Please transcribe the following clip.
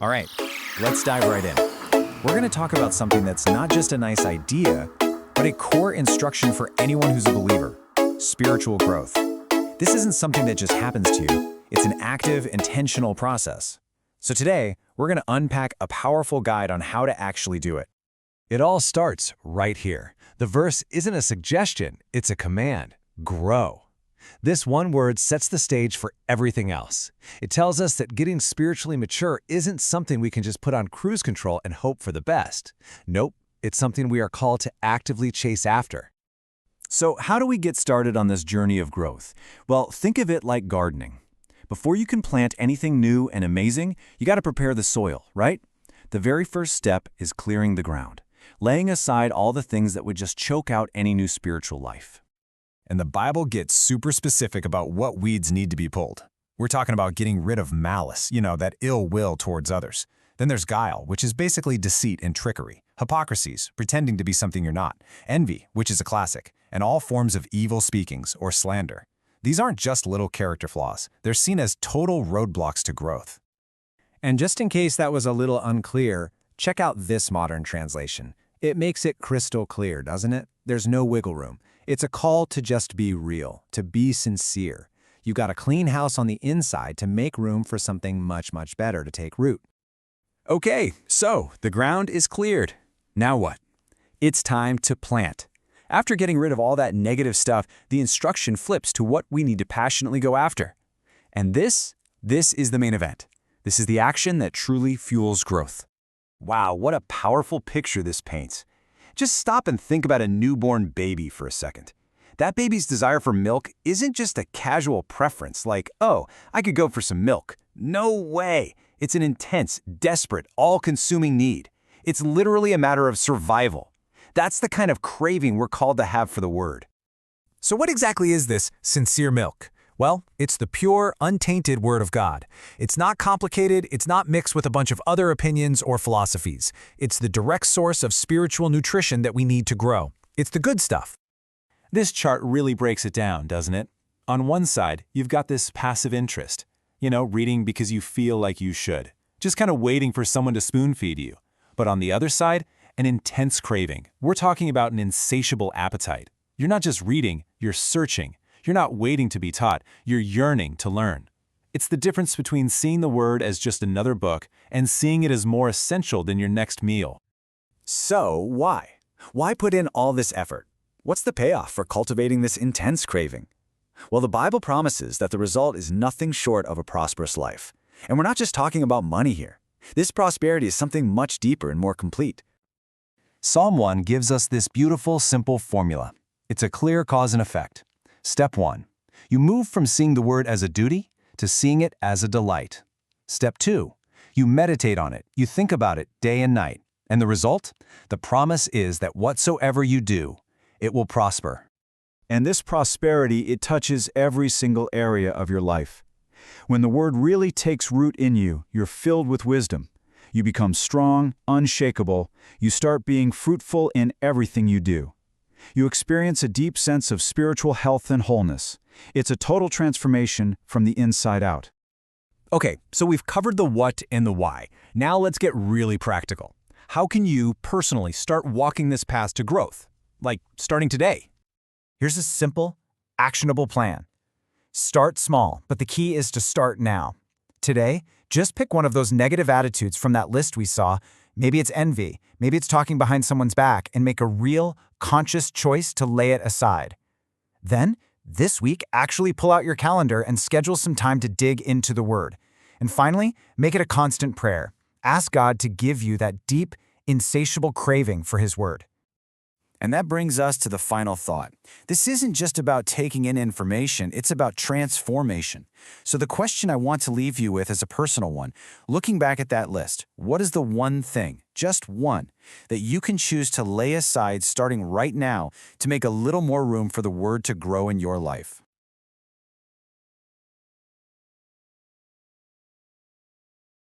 All right, let's dive right in. We're going to talk about something that's not just a nice idea, but a core instruction for anyone who's a believer: spiritual growth. This isn't something that just happens to you. It's an active, intentional process. So today, we're going to unpack a powerful guide on how to actually do it. It all starts right here. The verse isn't a suggestion, it's a command. Grow. This one word sets the stage for everything else. It tells us that getting spiritually mature isn't something we can just put on cruise control and hope for the best. Nope, it's something we are called to actively chase after. So how do we get started on this journey of growth? Well, think of it like gardening. Before you can plant anything new and amazing, you got to prepare the soil, right? The very first step is clearing the ground, laying aside all the things that would just choke out any new spiritual life. And the Bible gets super specific about what weeds need to be pulled. We're talking about getting rid of malice, that ill will towards others. Then there's guile, which is basically deceit and trickery, hypocrisies, pretending to be something you're not, envy, which is a classic, and all forms of evil speakings or slander. These aren't just little character flaws. They're seen as total roadblocks to growth. And just in case that was a little unclear, check out this modern translation. It makes it crystal clear, doesn't it? There's no wiggle room. It's a call to just be real, to be sincere. You got to clean house on the inside to make room for something much, much better to take root. Okay, so the ground is cleared. Now what? It's time to plant. After getting rid of all that negative stuff, the instruction flips to what we need to passionately go after. And this is the main event. This is the action that truly fuels growth. Wow, what a powerful picture this paints. Just stop and think about a newborn baby for a second. That baby's desire for milk isn't just a casual preference like, oh, I could go for some milk. No way. It's an intense, desperate, all-consuming need. It's literally a matter of survival. That's the kind of craving we're called to have for the Word. So what exactly is this sincere milk? Well, it's the pure, untainted Word of God. It's not complicated, it's not mixed with a bunch of other opinions or philosophies. It's the direct source of spiritual nutrition that we need to grow. It's the good stuff. This chart really breaks it down, doesn't it? On one side, you've got this passive interest. Reading because you feel like you should. Just kind of waiting for someone to spoon-feed you. But on the other side, an intense craving. We're talking about an insatiable appetite. You're not just reading, you're searching. You're not waiting to be taught, you're yearning to learn. It's the difference between seeing the Word as just another book and seeing it as more essential than your next meal. So, why? Why put in all this effort? What's the payoff for cultivating this intense craving? Well, the Bible promises that the result is nothing short of a prosperous life. And we're not just talking about money here. This prosperity is something much deeper and more complete. Psalm 1 gives us this beautiful, simple formula. It's a clear cause and effect. Step 1. You move from seeing the Word as a duty to seeing it as a delight. Step 2. You meditate on it. You think about it day and night. And the result? The promise is that whatsoever you do, it will prosper. And this prosperity, it touches every single area of your life. When the Word really takes root in you, you're filled with wisdom. You become strong, unshakable. You start being fruitful in everything you do. You experience a deep sense of spiritual health and wholeness. It's a total transformation from the inside out. Okay, so we've covered the what and the why. Now let's get really practical. How can you personally start walking this path to growth? Like starting today. Here's a simple, actionable plan. Start small, but the key is to start now. Today, just pick one of those negative attitudes from that list we saw. Maybe it's envy, maybe it's talking behind someone's back, and make a real, conscious choice to lay it aside. Then, this week, actually pull out your calendar and schedule some time to dig into the Word. And finally, make it a constant prayer. Ask God to give you that deep, insatiable craving for His Word. And that brings us to the final thought. This isn't just about taking in information, it's about transformation. So the question I want to leave you with is a personal one. Looking back at that list, what is the one thing, just one, that you can choose to lay aside starting right now to make a little more room for the Word to grow in your life?